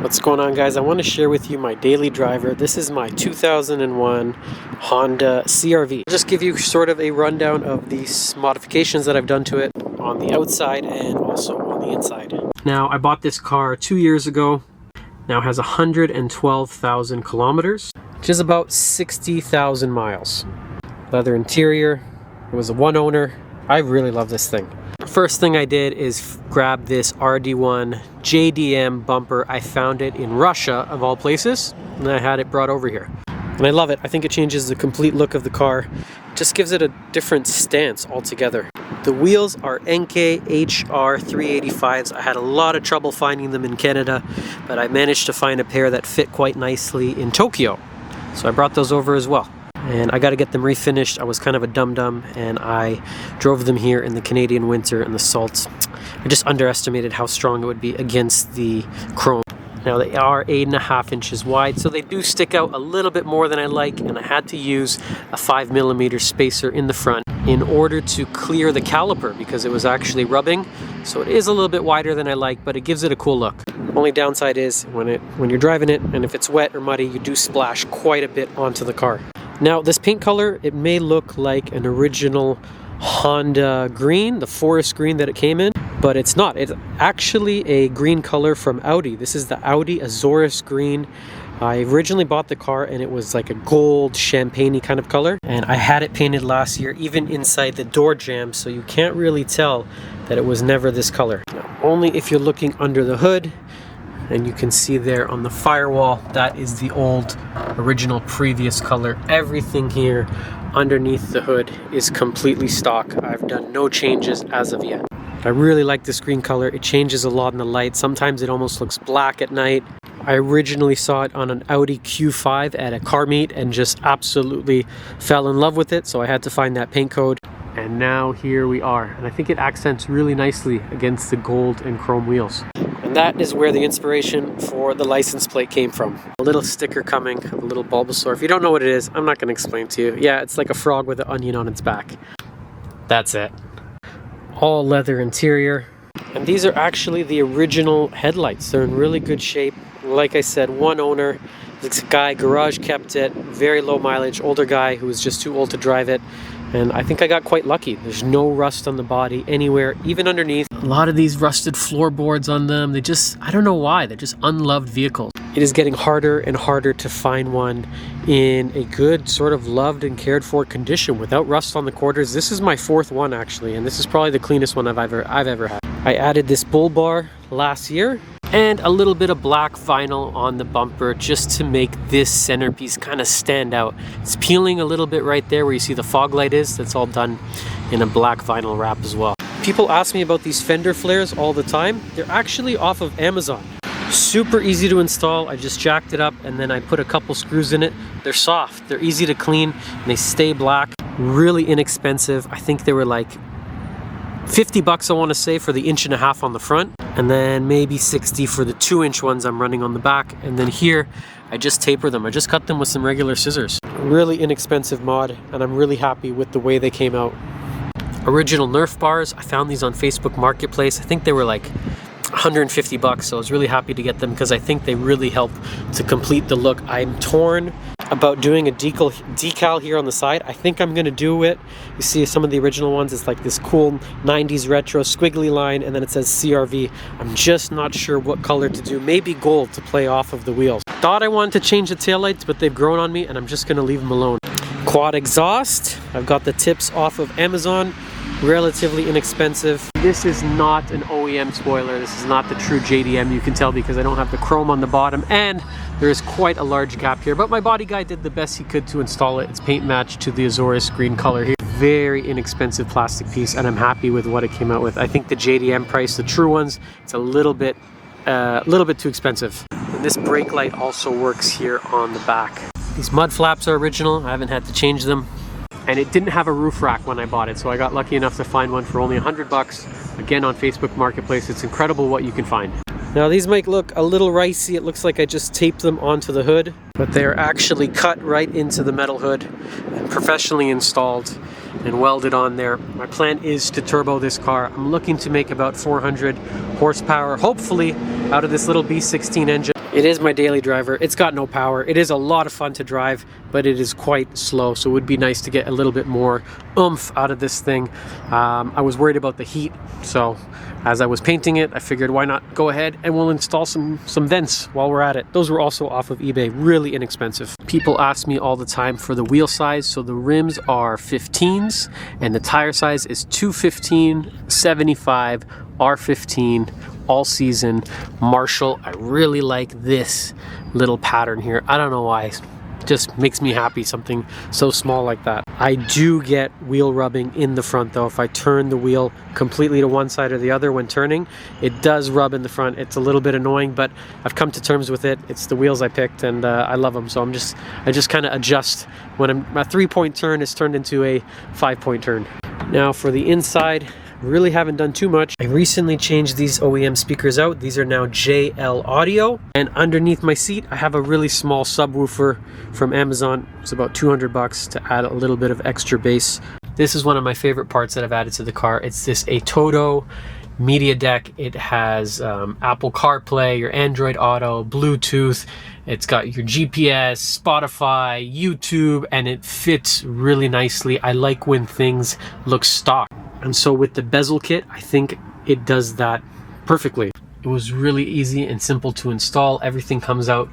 What's going on, guys? I want to share with you my daily driver. This is my 2001 Honda CR-V. I'll just give you sort of a rundown of these modifications that I've done to it on the outside and also on the inside. Now, I bought this car 2 years ago. Now it has 112,000 kilometers, which is about 60,000 miles. Leather interior. It was a one owner. I really love this thing. First thing I did is grab this Rd1 JDM bumper. I found it in Russia, of all places, and I had it brought over here. And I love it. I think it changes the complete look of the car. Just gives it a different stance altogether. The wheels are enkei HR 385s. I had a lot of trouble finding them in Canada, but I managed to find a pair that fit quite nicely in Tokyo. So I brought those over as well. And I got to get them refinished. I was kind of a dum-dum, and I drove them here in the Canadian winter and the salt. I just underestimated how strong it would be against the chrome. Now they are 8.5 inches wide, so they do stick out a little bit more than I like, and I had to use a 5mm spacer in the front in order to clear the caliper because it was actually rubbing. So it is a little bit wider than I like, but it gives it a cool look. Only downside is when you're driving it, and if it's wet or muddy, you do splash quite a bit onto the car. Now this paint color, it may look like an original Honda green, the forest green that it came in, but it's not. It's actually a green color from Audi. This is the Audi Azores green. I originally bought the car and it was like a gold champagne-y kind of color, and I had it painted last year even inside the door jamb, so you can't really tell that it was never this color. Now, only if you're looking under the hood, and you can see there on the firewall, that is the old original previous color. Everything here underneath the hood is completely stock. I've done no changes as of yet. I really like this green color. It changes a lot in the light. Sometimes it almost looks black at night. I originally saw it on an Audi Q5 at a car meet and just absolutely fell in love with it, so I had to find that paint code. And now here we are, and I think it accents really nicely against the gold and chrome wheels. And that is where the inspiration for the license plate came from. A little sticker coming, a little Bulbasaur. If you don't know what it is, I'm not going to explain to you. Yeah, it's like a frog with an onion on its back. That's it. All leather interior. And these are actually the original headlights. They're in really good shape. Like I said, one owner. This guy, garage kept it. Very low mileage, older guy who was just too old to drive it. And I think I got quite lucky. There's no rust on the body anywhere, even underneath. A lot of these rusted floorboards on them, I don't know why, they're just unloved vehicles. It is getting harder and harder to find one in a good, sort of loved and cared for condition without rust on the quarters. This is my fourth one actually, and this is probably the cleanest one I've ever had. I added this bull bar last year and a little bit of black vinyl on the bumper just to make this centerpiece kind of stand out. It's peeling a little bit right there where you see the fog light is. That's all done in a black vinyl wrap as well. People ask me about these fender flares all the time. They're actually off of Amazon. Super easy to install. I just jacked it up and then I put a couple screws in it. They're soft, they're easy to clean, and they stay black. Really inexpensive. I think they were like 50 bucks, I want to say, for the 1.5 inch on the front, and then maybe 60 for the 2-inch ones I'm running on the back. And then here I just taper them. I just cut them with some regular scissors. Really inexpensive mod, and I'm really happy with the way they came out. Original Nerf bars, I found these on Facebook Marketplace. I think they were like 150 bucks, so I was really happy to get them because I think they really help to complete the look. I'm torn about doing a decal here on the side. I think I'm going to do it. You see some of the original ones, it's like this cool 90s retro squiggly line, and then it says CR-V. I'm just not sure what color to do. Maybe gold to play off of the wheels. Thought I wanted to change the taillights, but they've grown on me, and I'm just going to leave them alone. Quad exhaust. I've got the tips off of Amazon. Relatively inexpensive. This is not an OEM spoiler. This is not the true JDM. You can tell because I don't have the chrome on the bottom, and there is quite a large gap here, but my body guy did the best he could to install it. It's paint matched to the Azores green color here. Very inexpensive plastic piece, and I'm happy with what it came out with. I think the JDM price, the true ones, it's a little bit too expensive. And this brake light also works here on the back. These mud flaps are original. I haven't had to change them. And it didn't have a roof rack when I bought it, so I got lucky enough to find one for only 100 bucks. Again, on Facebook Marketplace. It's incredible what you can find. Now these might look a little ricey. It looks like I just taped them onto the hood, but they're actually cut right into the metal hood and professionally installed and welded on there. My plan is to turbo this car. I'm looking to make about 400 horsepower, hopefully, out of this little B16 engine. It is my daily driver. It's got no power. It is a lot of fun to drive, but it is quite slow, so it would be nice to get a little bit more oomph out of this thing. I was worried about the heat, so as I was painting it, I figured why not go ahead and we'll install some vents while we're at it. Those were also off of eBay, really inexpensive. People ask me all the time for the wheel size, so the rims are 15s and the tire size is 215, 75, R15, all season, Marshall. I really like this little pattern here. I don't know why. It just makes me happy, something so small like that. I do get wheel rubbing in the front though. If I turn the wheel completely to one side or the other when turning, it does rub in the front. It's a little bit annoying, but I've come to terms with it. It's the wheels I picked and I love them. So I just kind of adjust when a 3-point turn is turned into a 5-point turn. Now for the inside, really haven't done too much. I recently changed these OEM speakers out. These are now JL Audio. And underneath my seat, I have a really small subwoofer from Amazon. It's about 200 bucks to add a little bit of extra bass. This is one of my favorite parts that I've added to the car. It's this Atoto media deck. It has Apple CarPlay, your Android Auto, Bluetooth. It's got your GPS, Spotify, YouTube, and it fits really nicely. I like when things look stock. And so with the bezel kit, I think it does that perfectly. It was really easy and simple to install. Everything comes out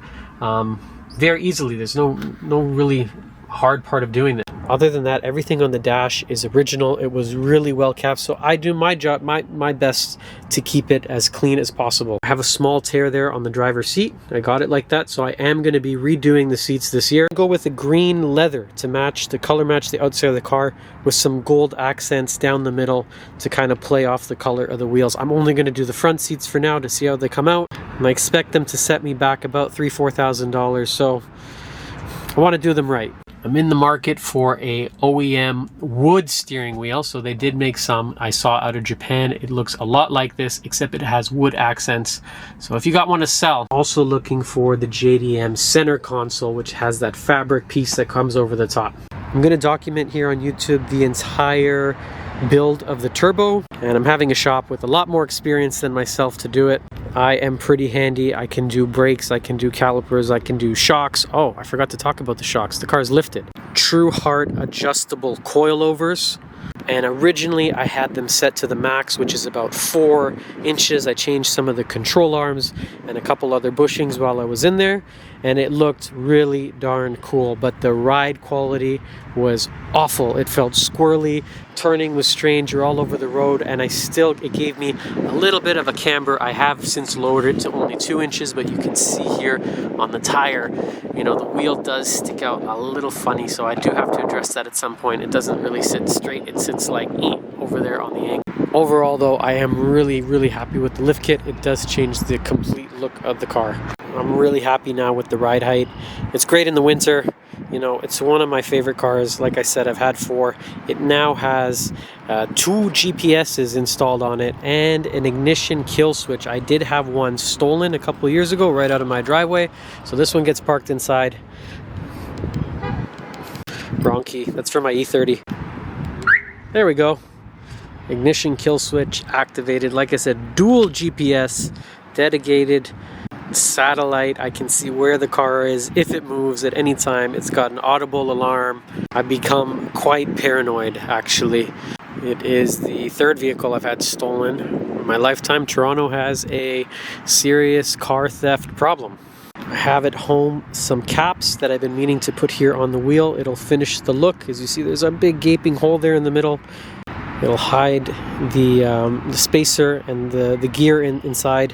very easily. There's no really hard part of doing this. Other than that, everything on the dash is original. It was really well kept, so I do my job, my best to keep it as clean as possible. I have a small tear there on the driver's seat. I got it like that, so I am going to be redoing the seats this year. Go with a green leather to match the color match the outside of the car with some gold accents down the middle to kind of play off the color of the wheels. I'm only going to do the front seats for now to see how they come out, and I expect them to set me back about $3,000-$4,000, so I want to do them right. I'm in the market for a OEM wood steering wheel. So they did make some I saw out of Japan. It looks a lot like this, except it has wood accents. So if you got one to sell. Also looking for the JDM center console, which has that fabric piece that comes over the top. I'm going to document here on YouTube the entire build of the turbo, and I'm having a shop with a lot more experience than myself to do it. I am pretty handy. I can do brakes, I can do calipers, I can do shocks. Oh, I forgot to talk about the shocks. The car is lifted. Truhart adjustable coilovers. And originally I had them set to the max, which is about 4 inches. I changed some of the control arms and a couple other bushings while I was in there, and it looked really darn cool. But the ride quality was awful. It felt squirrely, turning was strange, you're all over the road, and it gave me a little bit of a camber. I have since lowered it to only 2 inches, but you can see here on the tire, you know, the wheel does stick out a little funny, so I do have to address that at some point. It doesn't really sit straight, it sits like over there on the angle. Overall though, I am really happy with the lift kit. It does change the complete look of the car. I'm really happy now with the ride height. It's great in the winter. You know, it's one of my favorite cars. Like I said, I've had 4. It now has 2 GPSs installed on it and an ignition kill switch. I did have one stolen a couple years ago right out of my driveway. So this one gets parked inside. Wrong key. That's for my E30. There we go. Ignition kill switch activated. Like I said, dual GPS, dedicated satellite. I can see where the car is if it moves at any time. It's got an audible alarm. I've become quite paranoid, actually. It is the 3rd vehicle I've had stolen in my lifetime. Toronto has a serious car theft problem. I have at home some caps that I've been meaning to put here on the wheel. It'll finish the look. As you see, there's a big gaping hole there in the middle. It'll hide the spacer and the gear inside.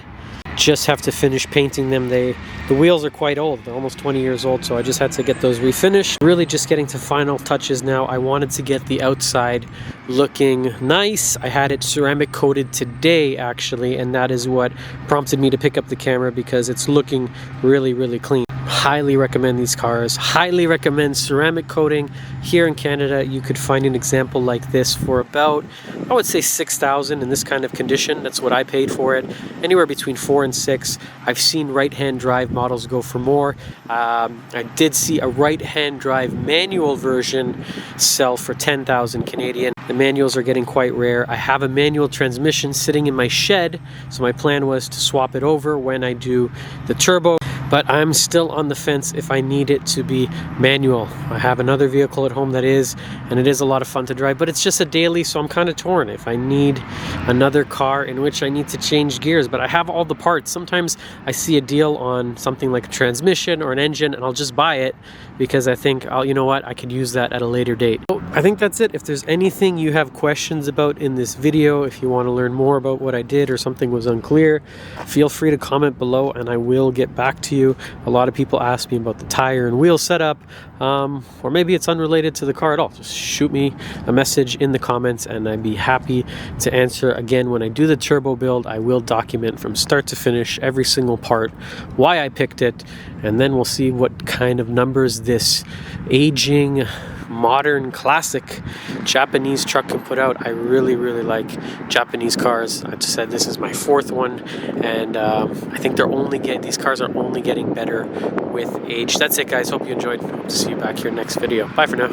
Just have to finish painting them. The wheels are quite old. They're almost 20 years old, so I just had to get those refinished. Really just getting to final touches now. I wanted to get the outside looking nice. I had it ceramic coated today, actually, and that is what prompted me to pick up the camera because it's looking really clean. Highly recommend these cars. Highly recommend ceramic coating. Here in Canada, you could find an example like this for about, I would say $6,000 in this kind of condition. That's what I paid for it. Anywhere between 4 and 6. I've seen right-hand drive models go for more. I did see a right-hand drive manual version sell for 10,000 Canadian. The manuals are getting quite rare. I have a manual transmission sitting in my shed, so my plan was to swap it over when I do the turbo. But I'm still on the fence if I need it to be manual. I have another vehicle at home that is, and it is a lot of fun to drive, but it's just a daily, so I'm kind of torn if I need another car in which I need to change gears. But I have all the parts. Sometimes I see a deal on something like a transmission or an engine, and I'll just buy it because I think, you know what, I could use that at a later date. So I think that's it. If there's anything you have questions about in this video, if you want to learn more about what I did or something was unclear, feel free to comment below and I will get back to you. A lot of people ask me about the tire and wheel setup, or maybe it's unrelated to the car at all. Just shoot me a message in the comments and I'd be happy to answer. Again, when I do the turbo build, I will document from start to finish every single part, why I picked it, and then we'll see what kind of numbers this aging modern classic Japanese truck can put out. I really like Japanese cars. I just said this is my 4th one, and I think these cars are only getting better with age. That's it, guys. Hope you enjoyed. Hope to see you back here next video. Bye for now.